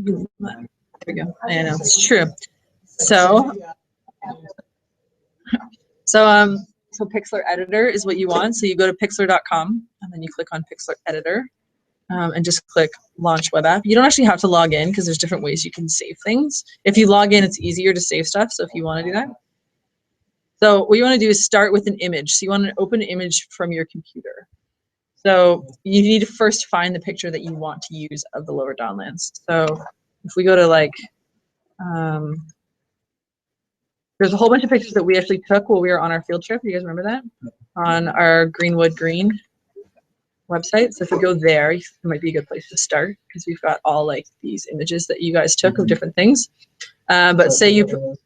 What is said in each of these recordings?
There we go. I know, it's true. So Pixlr Editor is what you want. So you go to pixlr.com and then you click on Pixlr Editor and just click Launch Web App. You don't actually have to log in because there's different ways you can save things. If you log in, it's easier to save stuff. So if you want to do that. So what you want to do is start with an image. So you want to open an image from your computer. So you need to first find the picture that you want to use of the Lower Donlands. So if we go to like, there's a whole bunch of pictures that we actually took while we were on our field trip. You guys remember that? On our Greenwood Green website. So if you go there, it might be a good place to start because we've got all like these images that you guys took of different things. But say you,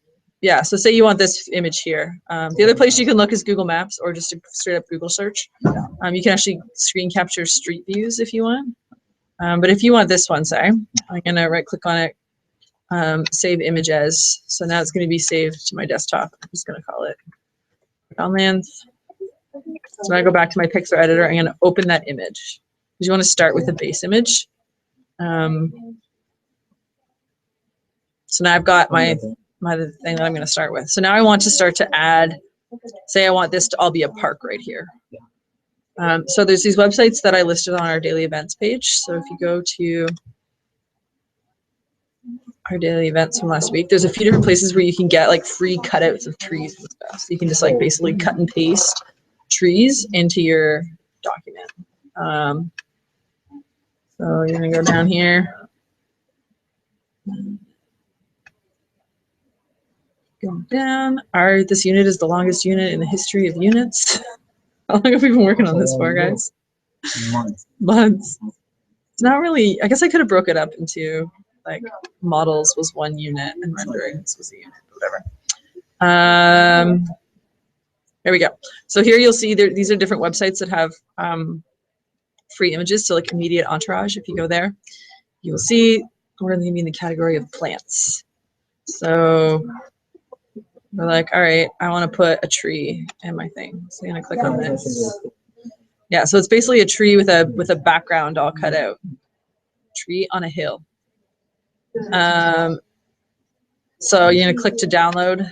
yeah, so say you want this image here. The other place you can look is Google Maps or just a straight up Google search. You can actually screen capture street views if you want. But if you want this one, say, I'm gonna right click on it, save image as. So now it's gonna be saved to my desktop. I'm just gonna call it Donlands. So when I go back to my Pixlr editor, I'm gonna open that image. Because you wanna start with the base image. So now I've got my thing that I'm gonna start with. So now I want to start to add, say I want this to all be a park right here. So there's these websites that I listed on our daily events page. So if you go to our daily events from last week, there's a few different places where you can get like free cutouts of trees and stuff. So you can just like basically cut and paste trees into your document. So you're gonna go down here. Go down. This unit is the longest unit in the history of units. How long have we been working on this for, guys? Months. It's not really, I guess I could have broke it up into like models was one unit and renderings was a unit, whatever. There we go. So here you'll see these are different websites that have free images. So like immediate entourage, if you go there, you'll see we're going to be in the category of plants. So we're like, all right, I want to put a tree in my thing. So I'm going to click on this. Yeah, so it's basically a tree with a background all cut out. Tree on a hill. So you're going to click to download.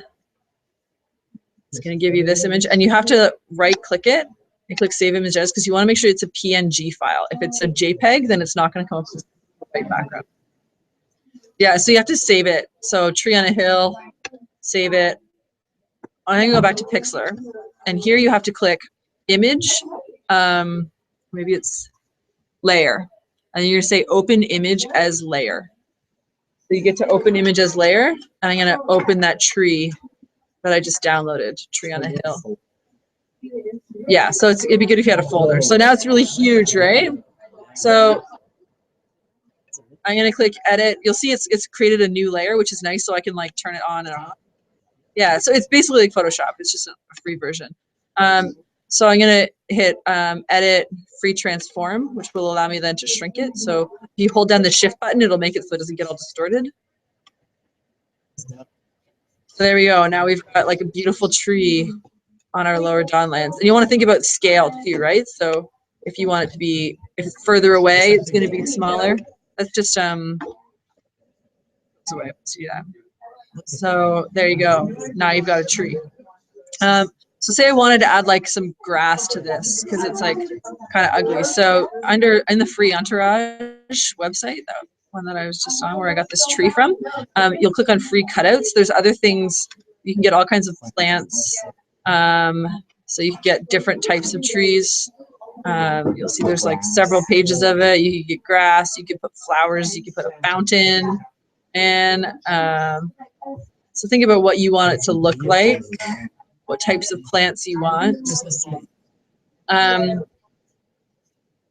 It's going to give you this image, and you have to right-click it and click Save Image As because you want to make sure it's a PNG file. If it's a JPEG, then it's not going to come up with the right background. Yeah, so you have to save it. So tree on a hill, save it. I'm going to go back to Pixlr, and here you have to click Image. Maybe it's Layer, and you're going to say Open Image as Layer. So you get to open image as layer, and I'm going to open that tree that I just downloaded, tree on a hill. Yeah, so it'd be good if you had a folder. So now it's really huge, right? So I'm going to click edit. You'll see it's created a new layer, which is nice, so I can like turn it on and off. Yeah, so it's basically like Photoshop. It's just a free version. So I'm going to hit edit free transform, which will allow me then to shrink it. So if you hold down the shift button, it'll make it so it doesn't get all distorted. So there we go. Now we've got like a beautiful tree on our Lower Donlands. And you want to think about scale too, right? So if you want it to be, if it's further away, it's going to be smaller. That's just that's the way I see that. So there you go. Now you've got a tree. So say I wanted to add like some grass to this because it's like kind of ugly. So in the free Entourage website, that one that I was just on where I got this tree from, you'll click on free cutouts. There's other things. You can get all kinds of plants. So you can get different types of trees. You'll see there's like several pages of it. You can get grass. You can put flowers. You can put a fountain. And so think about what you want it to look like. What types of plants you want.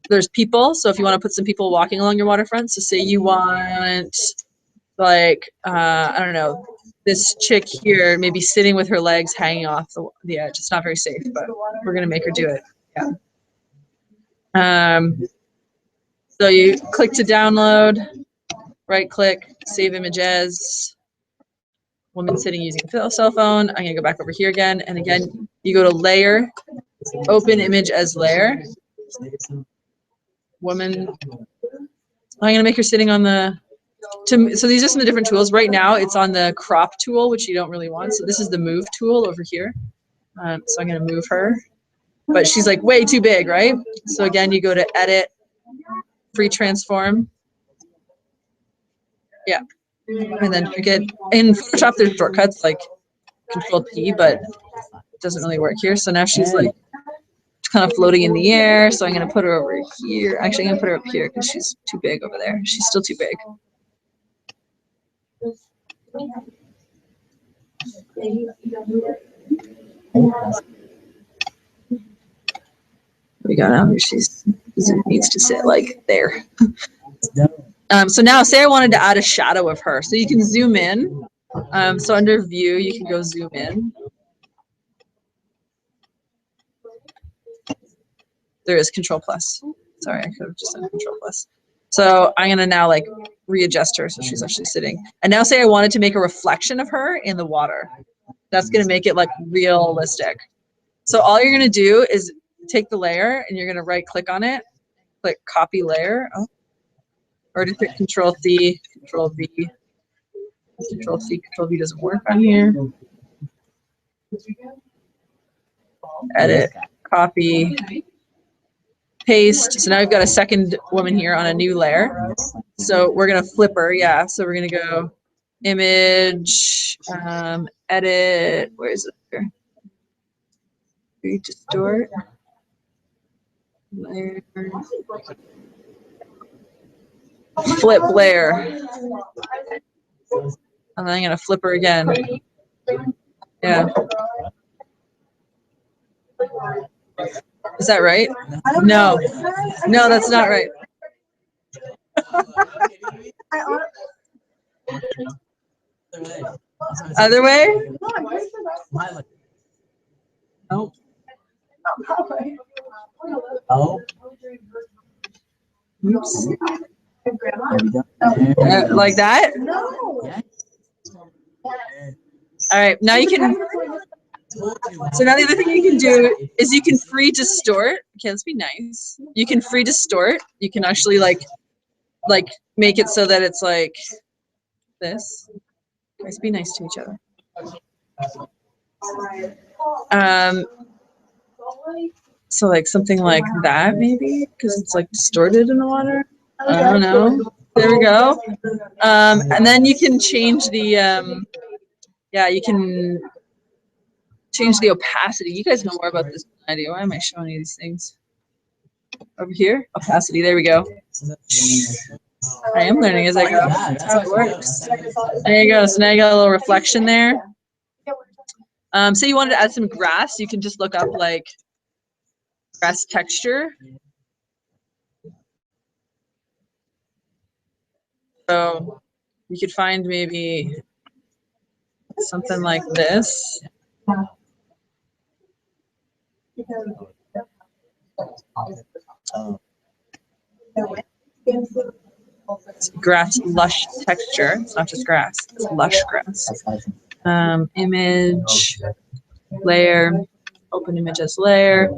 There's people, so if you want to put some people walking along your waterfront, so say you want like, I don't know, this chick here maybe sitting with her legs hanging off the edge. It's not very safe, but we're going to make her do it. Yeah. So you click to download, right click, save image as. Woman sitting using a cell phone. I'm going to go back over here again. And again, you go to layer, open image as layer. Woman. I'm going to make her sitting on the So these are some of the different tools. Right now it's on the crop tool, which you don't really want. So this is the move tool over here. So I'm going to move her, but she's like way too big, right? So again, you go to edit, free transform. Yeah. And then you get, in Photoshop there's shortcuts like Control P, but it doesn't really work here. So now she's like kind of floating in the air. So I'm going to put her over here. Actually, I'm going to put her up here because she's too big over there. She's still too big. We go now. She needs to sit like there. So now say I wanted to add a shadow of her. So you can zoom in. So under view, you can go zoom in. There is Control plus. Sorry, I could have just done Control plus. So I'm gonna now like readjust her so she's actually sitting. And now say I wanted to make a reflection of her in the water. That's gonna make it like realistic. So all you're gonna do is take the layer and you're gonna right click on it, click copy layer. Oh. Or just hit Control C, Control V. Control C, Control V doesn't work on here. Edit, copy, paste. So now we've got a second woman here on a new layer. So we're gonna flip her, yeah. So we're gonna go image, edit, where is it here? Distort. Layer. Flip layer. And then I'm gonna flip her again. Yeah. Is that right? No. No, that's not right. Other way? Oh. Oh. Oops. Like that? All right, now you can. So now the other thing you can do is you can free distort. Okay, let's be nice. You can free distort. You can actually like make it so that it's like this. Guys, be nice to each other. So like something like that maybe, because it's like distorted in the water. I don't know. There we go. And then you can change the yeah, you can change the opacity. You guys know more about this than I do. Why am I showing you these things? Over here, opacity. There we go. I am learning as I go. That's how it works. There you go. So now you got a little reflection there. Say you wanted to add some grass, you can just look up like grass texture. So you could find maybe something like this. It's grass lush texture. It's not just grass, it's lush grass. Image, layer, open image as layer.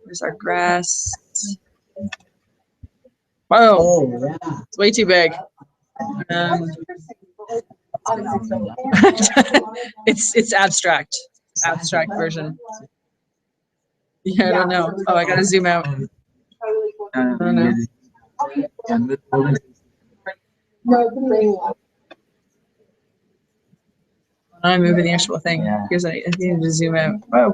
There's our grass. Whoa, it's way too big. It's abstract version. Yeah, I don't know. Oh, I gotta zoom out. I don't know. I'm moving the actual thing. Here's I need to zoom out. Whoa.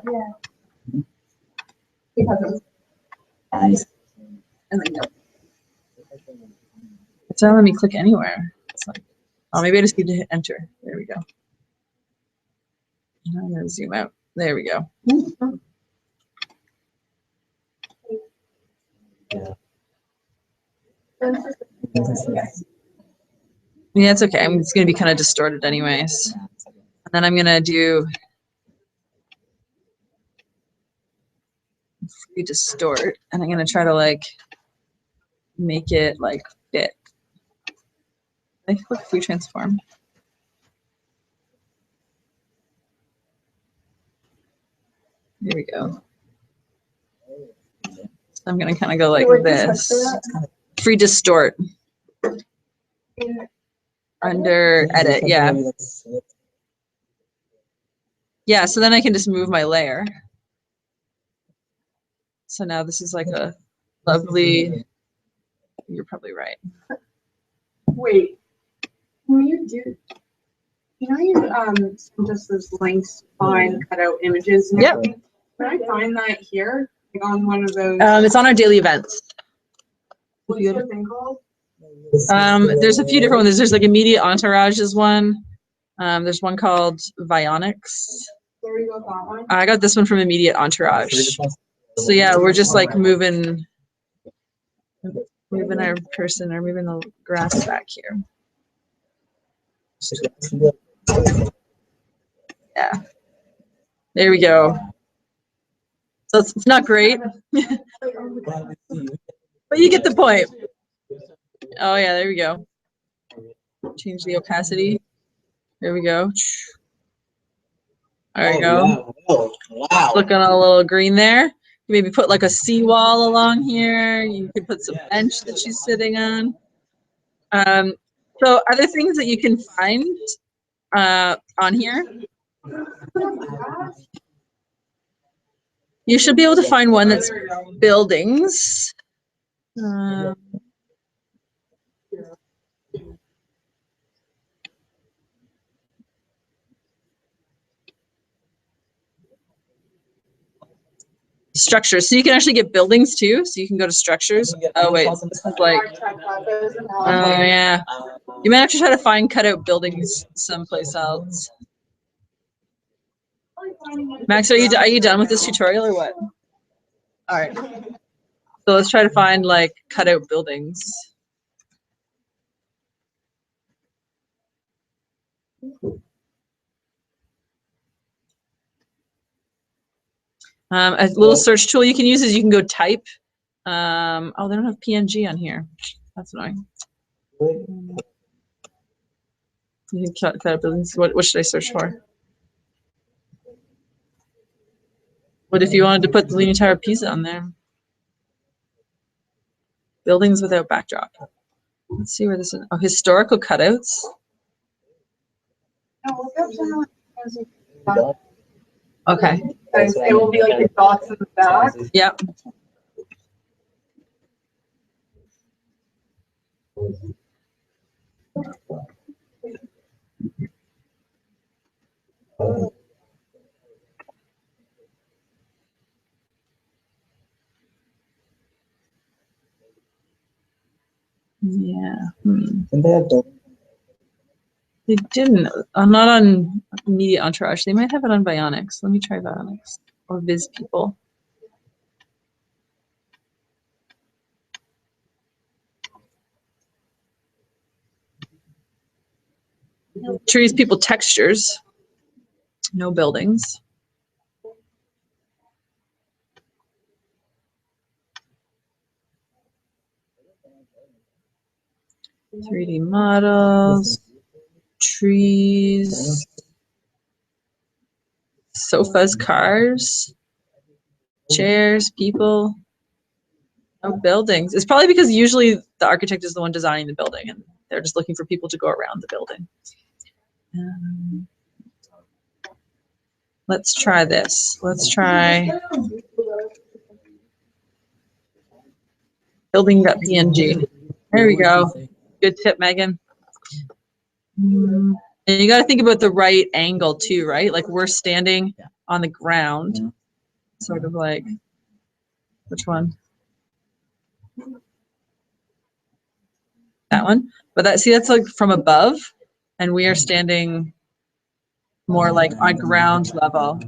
Nice. It's not letting me click anywhere. It's like, oh, maybe I just need to hit enter. There we go. I'm gonna zoom out. There we go. Yeah, it's okay. It's gonna be kind of distorted anyways. And then I'm gonna do free distort, and I'm gonna try to like make it like fit. I click free transform. Here we go. So I'm gonna kind of go like this. Free distort. Under edit, yeah. Yeah, so then I can just move my layer. So now this is like a lovely, you're probably right. Wait, can you do, send us those links to find cutout images? And Yep. everything? Can I find that here, like on one of those? It's on our daily events. What's the thing called? There's a few different ones. There's like Immediate Entourage is one. There's one called Vionics. There you go, that one. I got this one from Immediate Entourage. So yeah, we're just like moving our person or moving the grass back here. Yeah. There we go. So it's not great, but you get the point. Oh yeah, there we go. Change the opacity. There we go. There we go. Wow. Looking a little green there. Maybe put like a seawall along here. You could put some bench that she's sitting on. So other things that you can find on here. You should be able to find one that's buildings. Structures. So you can actually get buildings too. So you can go to structures. Oh wait, this is like, oh yeah. You might have to try to find cutout buildings someplace else. Max, are you done with this tutorial or what? All right. So let's try to find like cutout buildings. A little search tool you can use is you can go type. Oh, they don't have PNG on here. That's annoying. You can cut out buildings. What should I search for? What if you wanted to put the Leaning Tower of Pisa on there? Buildings without backdrop. Let's see where this is. Oh, historical cutouts. Okay. It will be like the dots in the back. Yep. Yeah. They didn't. I'm not on Media Entourage. They might have it on Vionics. Let me try Vionics or Viz People. Trees, people, textures. No buildings. .3D models, trees, sofas, cars, chairs, people, no buildings. It's probably because usually the architect is the one designing the building and they're just looking for people to go around the building. Let's try this. Let's try building.png. There we go. Good tip, Megan. And you got to think about the right angle too, right? Like we're standing on the ground, sort of like, which one? That one. But that, see, that's like from above, and we are standing more like on ground level.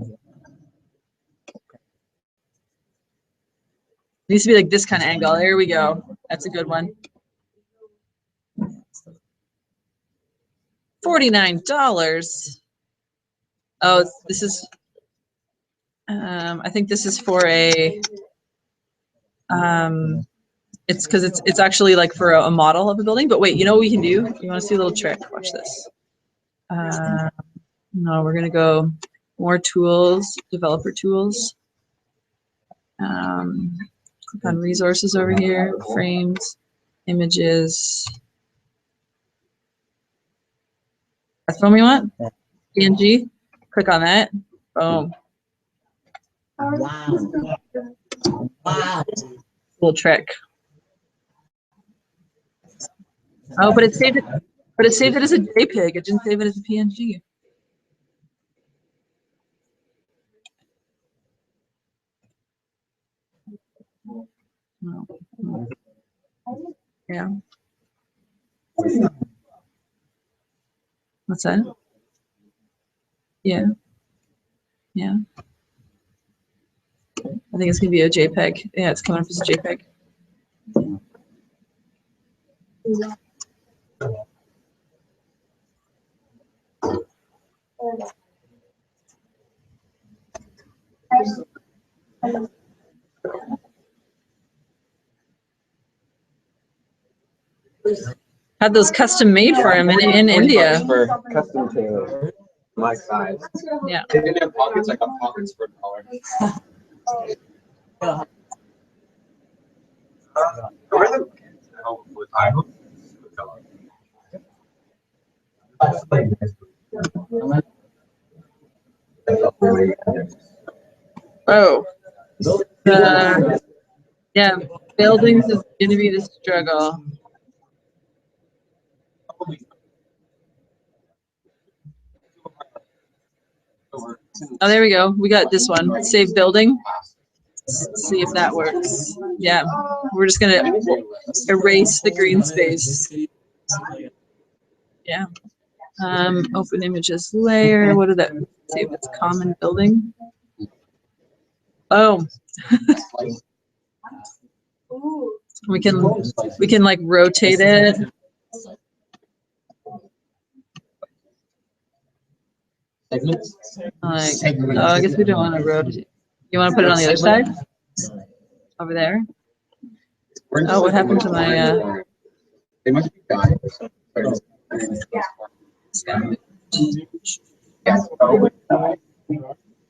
It needs to be like this kind of angle. There we go. That's a good one. $49. Oh, this is, I think this is for a, it's because it's actually like for a model of a building. But wait, you know what we can do? You want to see a little trick? Watch this. No, we're going to go more tools, developer tools. Click on resources over here, frames, images. That's the one we want? PNG? Click on that. Boom. Wow. Wow. Little trick. Oh, but it saved it. But it saved it as a JPEG. It didn't save it as a PNG. No. Yeah. What's that? Yeah. Yeah. I think it's gonna be a JPEG. Yeah, it's coming up as a JPEG. Had those custom made for him in India. For custom tailored, my size. Yeah. They didn't have pockets like a pocket spread color. Oh. Yeah, buildings is going to be the struggle. Oh, there we go. We got this one. Save building. Let's see if that works. Yeah, we're just going to erase the green space. Yeah. Open images layer. What did that say if it's common building? Oh. we can like rotate it. Like, oh, I guess we don't want to rotate. You want to put it on the other side? Over there? Oh, what happened to my They must be dying.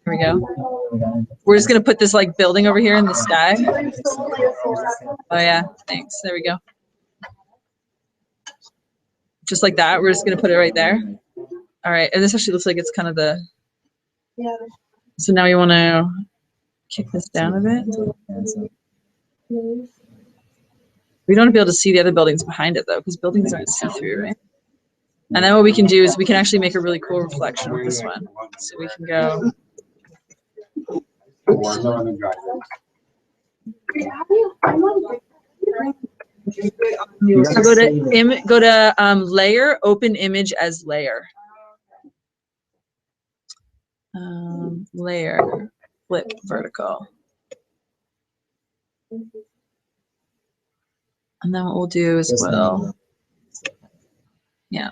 Here we go. We're just gonna put this like building over here in the sky. Oh yeah, thanks. There we go. Just like that. We're just gonna put it right there. All right, and this actually looks like it's kind of the. So now you want to kick this down a bit. We don't want to be able to see the other buildings behind it though, because buildings aren't see-through, right? And then what we can do is we can actually make a really cool reflection of this one. So we can go. So go to layer, open image as layer. Layer, flip vertical. And then what we'll do is we'll, yeah.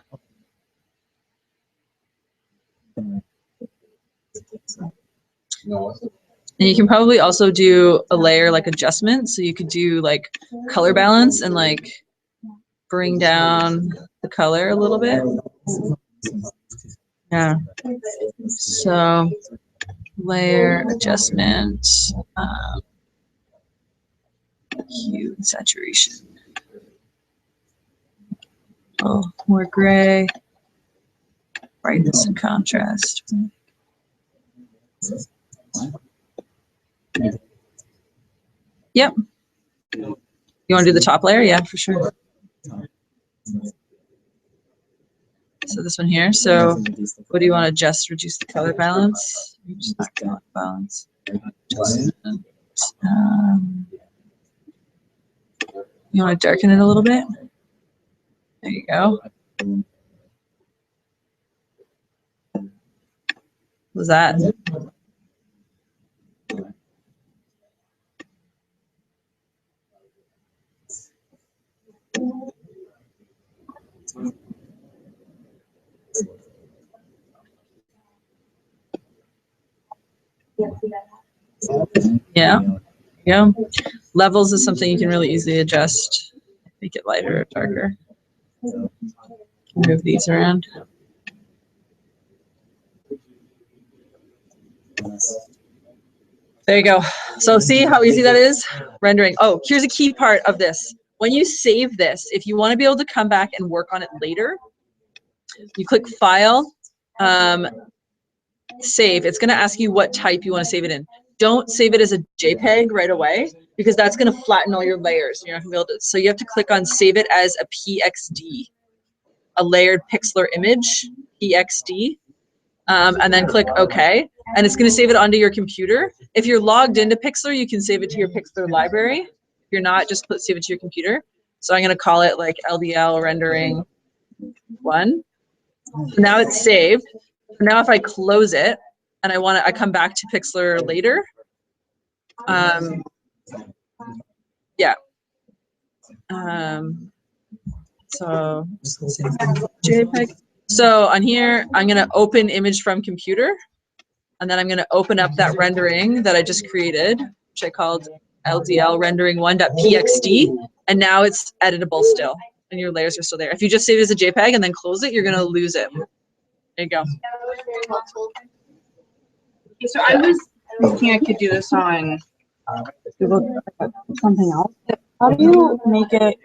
And you can probably also do a layer like adjustment. So you could do like color balance and like bring down the color a little bit. Yeah. So layer adjustment, hue and saturation. Oh, more gray, brightness and contrast. Yep. You want to do the top layer? Yeah, for sure. So this one here. So what do you want to adjust? Reduce the color balance. Reduce the color balance. Adjustment. You want to darken it a little bit? There you go. What was that? Yeah. Yeah. Levels is something you can really easily adjust. Make it lighter or darker. Move these around. There you go. So see how easy that is? Rendering. Oh, here's a key part of this. When you save this, if you want to be able to come back and work on it later, You click File, Save. It's going to ask you what type you want to save it in. Don't save it as a JPEG right away because that's going to flatten all your layers. You're not going to be able to. So you have to click on Save it as a PXD, a layered Pixlr image, PXD, and then click OK. And it's going to save it onto your computer. If you're logged into Pixlr, you can save it to your Pixlr library. If you're not, just save it to your computer. So I'm going to call it like LDL rendering 1. So now it's saved. Now if I close it and I come back to Pixlr later. Yeah. So JPEG. So on here, I'm going to open image from computer, and then I'm going to open up that rendering that I just created, which I called LDL rendering 1.pxd, and now it's editable still, and your layers are still there. If you just save it as a JPEG and then close it, you're going to lose it. There you go. So I was thinking I could do this on something else. How do you make it